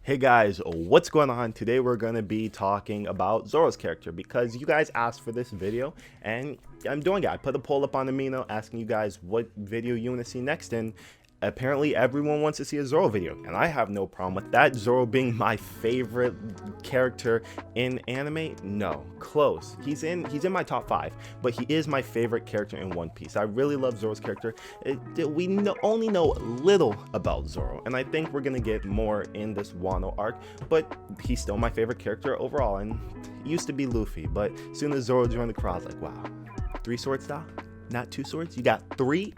Hey guys, what's going on? Today we're going to be talking about Zoro's character because you guys asked for this video and I'm doing it. I put a poll up on Amino asking you guys what video you want to see next, and apparently everyone wants to see a Zoro video, and I have no problem with that. Zoro being my favorite character in anime? No, close. He's in my top 5, but he is my favorite character in One Piece. I really love Zoro's character. We only know little about Zoro, and I think we're gonna get more in this Wano arc, but he's still my favorite character overall, and he used to be Luffy, but as soon as Zoro joined the crew, I was like, wow, 3 swords style? Not 2 swords? You got 3?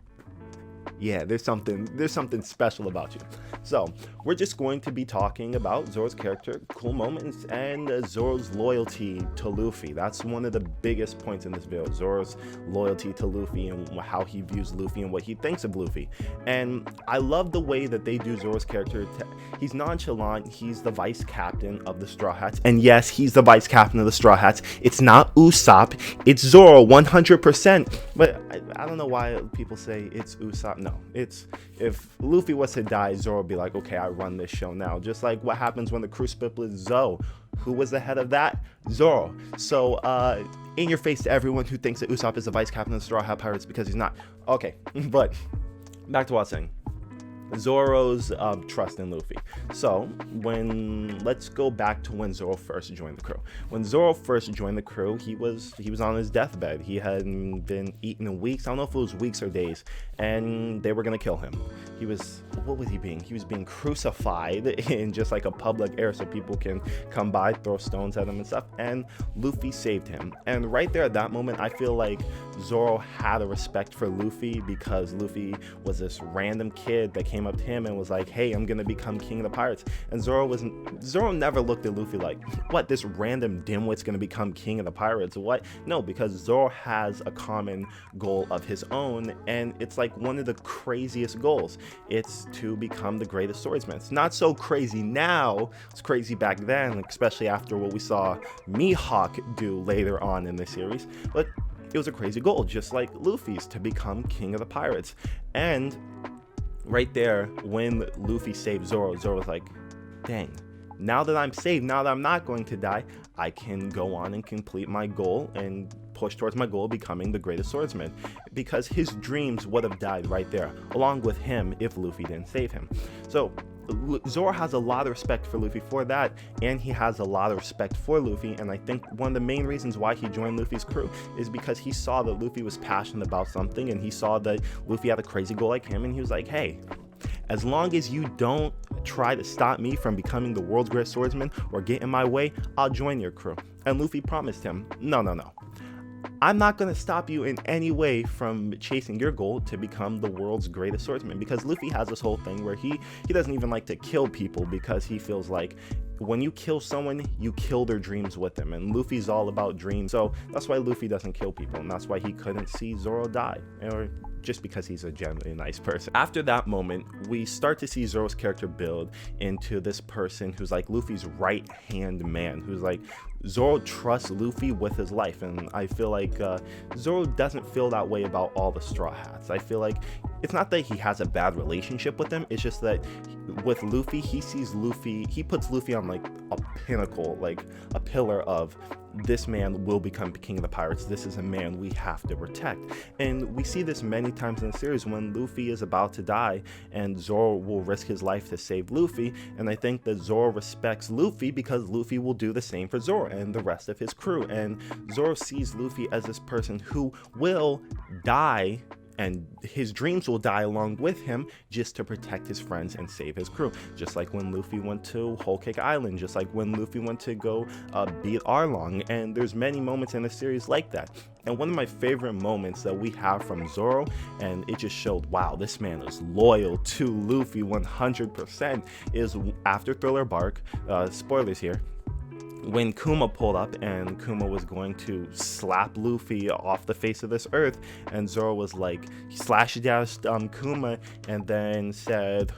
Yeah, there's something special about you. So we're just going to be talking about Zoro's character, cool moments, and Zoro's loyalty to Luffy. That's one of the biggest points in this video, Zoro's loyalty to Luffy and how he views Luffy and what he thinks of Luffy. And I love the way that they do Zoro's character. He's nonchalant, he's the vice captain of the Straw Hats, and yes, he's the vice captain of the Straw Hats. It's not Usopp, it's Zoro 100%. But I don't know why people say it's Usopp. No, it's, if Luffy was to die, Zoro would be like, okay, I run this show now. Just like what happens when the crew split with Zoe. Who was the head of that? Zoro. So in your face to everyone who thinks that Usopp is the vice captain of the Straw Hat Pirates, because he's not. Okay, but back to what I was saying. Zoro's trust in Luffy. So let's go back to when Zoro first joined the crew. When Zoro first joined the crew, he was on his deathbed. He hadn't been eaten in weeks. I don't know if it was weeks or days, and they were gonna kill him. What was he being? He was being crucified in just like a public area so people can come by, throw stones at him and stuff. And Luffy saved him. And right there at that moment, I feel like Zoro had a respect for Luffy, because Luffy was this random kid that came up to him and was like, hey, I'm gonna become king of the pirates. And Zoro never looked at Luffy like, what, this random dimwit's gonna become king of the pirates? What? No, because Zoro has a common goal of his own, and it's like one of the craziest goals. It's to become the greatest swordsman. It's not so crazy now, it's crazy back then, especially after what we saw Mihawk do later on in the series. But it was a crazy goal, just like Luffy's, to become king of the pirates. And right there, when Luffy saved Zoro, Zoro was like, dang, now that I'm saved, now that I'm not going to die, I can go on and complete my goal and push towards my goal of becoming the greatest swordsman, because his dreams would have died right there along with him if Luffy didn't save him. So Zoro has a lot of respect for Luffy for that, and he has a lot of respect for Luffy. And I think one of the main reasons why he joined Luffy's crew is because he saw that Luffy was passionate about something, and he saw that Luffy had a crazy goal like him, and he was like, hey, as long as you don't try to stop me from becoming the world's greatest swordsman or get in my way, I'll join your crew. And Luffy promised him, no, I'm not going to stop you in any way from chasing your goal to become the world's greatest swordsman. Because Luffy has this whole thing where he doesn't even like to kill people, because he feels like when you kill someone, you kill their dreams with them. And Luffy's all about dreams. So that's why Luffy doesn't kill people, and that's why he couldn't see Zoro die, or just because he's a generally nice person. After that moment, we start to see Zoro's character build into this person who's like Luffy's right-hand man, who's like, Zoro trusts Luffy with his life. And I feel like Zoro doesn't feel that way about all the Straw Hats. I feel like it's not that he has a bad relationship with them, it's just that with Luffy, he puts Luffy on like a pinnacle, like a pillar of, this man will become king of the pirates. This is a man we have to protect. And we see this many times in the series when Luffy is about to die and Zoro will risk his life to save Luffy. And I think that Zoro respects Luffy because Luffy will do the same for Zoro and the rest of his crew. And Zoro sees Luffy as this person who will die, and his dreams will die along with him, just to protect his friends and save his crew. Just like when Luffy went to Whole Cake Island, just like when Luffy went to go beat Arlong, and there's many moments in the series like that. And one of my favorite moments that we have from Zoro, and it just showed, wow, this man is loyal to Luffy 100%, is after Thriller Bark, spoilers here, when Kuma pulled up and Kuma was going to slap Luffy off the face of this earth, and Zoro was like, he slashed down Kuma and then said,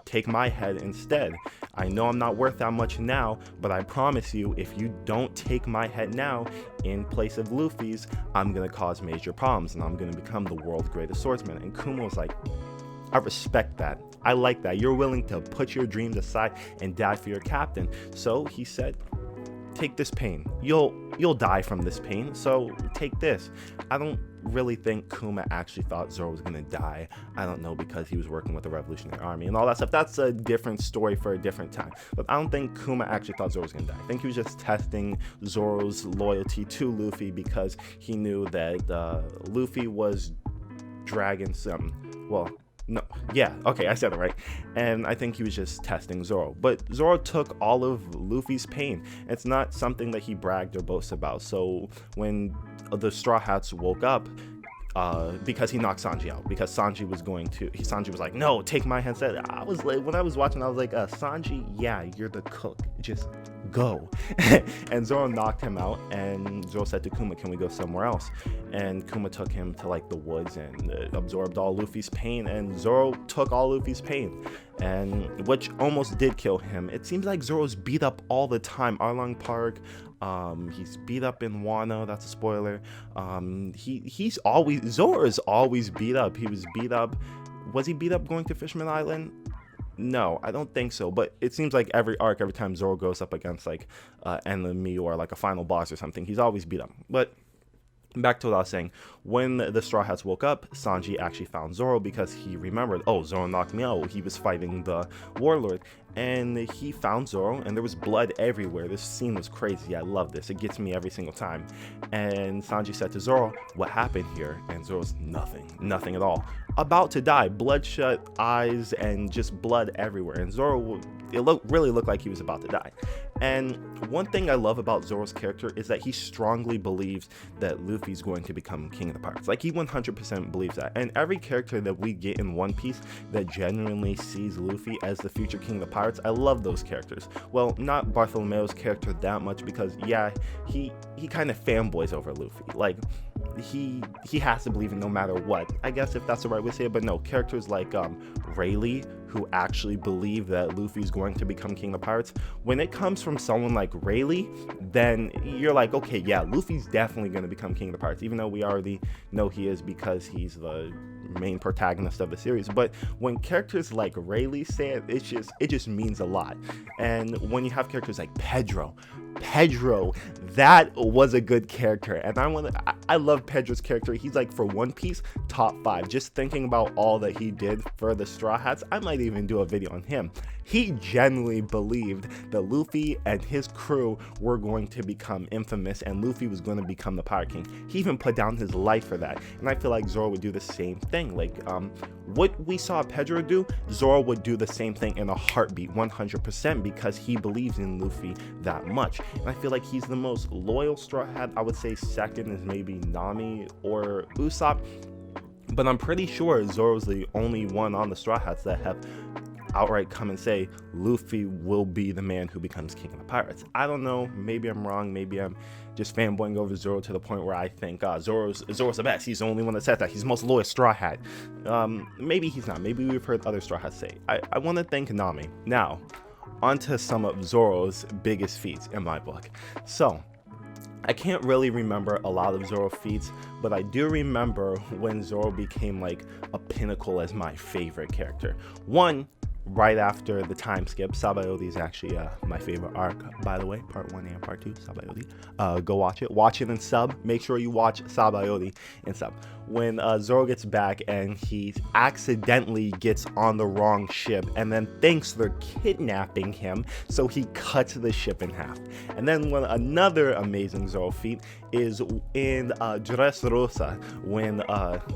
take my head instead. I know I'm not worth that much now, but I promise you, if you don't take my head now in place of Luffy's, I'm gonna cause major problems and I'm gonna become the world's greatest swordsman. And Kuma was like, I respect that. I like that. You're willing to put your dreams aside and die for your captain. So he said, take this pain. You'll die from this pain, so take this. I don't really think Kuma actually thought Zoro was gonna die. I don't know, because he was working with the Revolutionary Army and all that stuff. That's a different story for a different time. But I don't think Kuma actually thought Zoro was gonna die. I think he was just testing Zoro's loyalty to Luffy, because he knew that Luffy was dragging some, well, no, yeah, okay, I said it right. And I think he was just testing Zoro. But Zoro took all of Luffy's pain. It's not something that he bragged or boasts about. So when the Straw Hats woke up, because he knocked Sanji out, because Sanji was like, no, take my hand. I was like, when I was watching, I was like, Sanji, yeah, you're the cook, just go. And Zoro knocked him out, and Zoro said to Kuma, can we go somewhere else? And Kuma took him to like the woods and absorbed all Luffy's pain, and Zoro took all Luffy's pain, and which almost did kill him. It seems like Zoro's beat up all the time. Arlong Park, he's beat up in Wano, that's a spoiler. Zoro is always beat up. He was beat up. Was he beat up going to Fishman Island? No, I don't think so. But it seems like every arc, every time Zoro goes up against like enemy or like a final boss or something, he's always beat up. But back to what I was saying, when the Straw Hats woke up, Sanji actually found Zoro, because he remembered, oh, Zoro knocked me out. He was fighting the warlord, and he found Zoro, and there was blood everywhere. This scene was crazy. I love this. It gets me every single time. And Sanji said to Zoro, what happened here? And Zoro's nothing at all. About to die, bloodshot eyes and just blood everywhere. And Zoro, it really looked like he was about to die. And one thing I love about Zoro's character is that he strongly believes that Luffy's going to become King of the Pirates. Like, he 100% believes that. And every character that we get in One Piece that genuinely sees Luffy as the future King of the Pirates, I love those characters. Well, not Bartholomeo's character that much, because yeah, he kind of fanboys over Luffy. Like, he has to believe it no matter what, I guess, if that's the right way to say it. But no, characters like Rayleigh, who actually believe that Luffy's going to become King of the Pirates, when it comes from someone like Rayleigh, then you're like, okay, yeah, Luffy's definitely going to become King of the Pirates, even though we already know he is, because he's the main protagonist of the series. But when characters like Rayleigh say it, it just means a lot. And when you have characters like Pedro, that was a good character, and I love Pedro's character. He's like, for One Piece, top 5. Just thinking about all that he did for the Straw Hats, I might even do a video on him. He genuinely believed that Luffy and his crew were going to become infamous, and Luffy was going to become the Pirate King. He even put down his life for that, and I feel like Zoro would do the same thing. Like, what we saw Pedro do, Zoro would do the same thing in a heartbeat, 100%, because he believes in Luffy that much. And I feel like he's the most loyal Straw Hat. I would say second is maybe Nami or Usopp, but I'm pretty sure Zoro's the only one on the Straw Hats that have outright come and say Luffy will be the man who becomes King of the Pirates. I don't know, maybe I'm wrong, maybe I'm just fanboying over Zoro to the point where I think Zoro's the best. He's the only one that said that. He's the most loyal Straw Hat. Maybe he's not. Maybe we've heard other Straw Hats say. I want to thank Nami. Now, on to some of Zoro's biggest feats in my book. So, I can't really remember a lot of Zoro feats, but I do remember when Zoro became like a pinnacle as my favorite character. One, right after the time skip. Sabayoti is actually my favorite arc, by the way, part 1 and part 2, Sabayoti. Go watch it and sub. Make sure you watch Sabayoti and sub. When Zoro gets back and he accidentally gets on the wrong ship and then thinks they're kidnapping him, so he cuts the ship in half. And then another amazing Zoro feat is in Dressrosa, when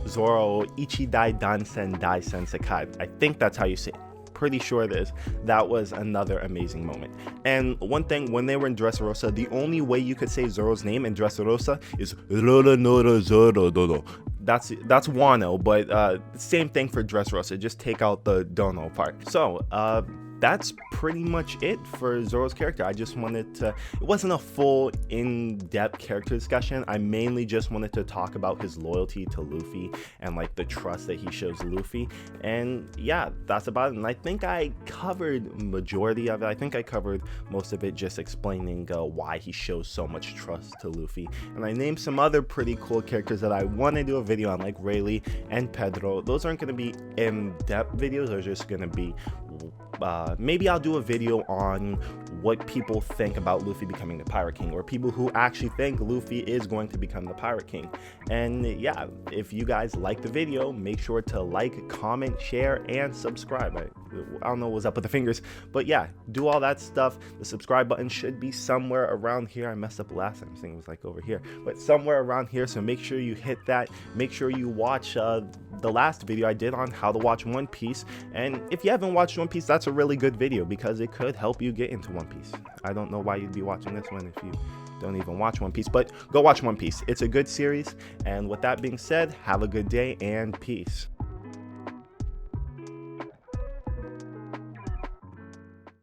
Zoro Ichidai Dansen Daisen Sekai. I think that's how you say it. Pretty sure that was another amazing moment. And one thing, when they were in Dressrosa, the only way you could say Zoro's name in Dressrosa is Roro Zoro Dodo. That's Wano, but same thing for Dressrosa, just take out the Dono part. So that's pretty much it for Zoro's character. I just wanted to, it wasn't a full in-depth character discussion. I mainly just wanted to talk about his loyalty to Luffy and like the trust that he shows Luffy. And yeah, that's about it. And I think I covered majority of it. I think I covered most of it, just explaining why he shows so much trust to Luffy. And I named some other pretty cool characters that I want to do a video on, like Rayleigh and Pedro. Those aren't going to be in-depth videos. They're just going to be maybe I'll do a video on what people think about Luffy becoming the Pirate King, or people who actually think Luffy is going to become the Pirate King. And yeah, if you guys like the video, make sure to like, comment, share, and subscribe. I don't know what's up with the fingers, but yeah, do all that stuff. The subscribe button should be somewhere around here. I messed up last time, I think it was like over here, but somewhere around here, so make sure you hit that. Make sure you watch the last video I did on how to watch One Piece, and if you haven't watched One Piece, that's a really good video because it could help you get into One Piece. I don't know why you'd be watching this one if you don't even watch One Piece, but go watch One Piece. It's a good series. And with that being said, have a good day and peace.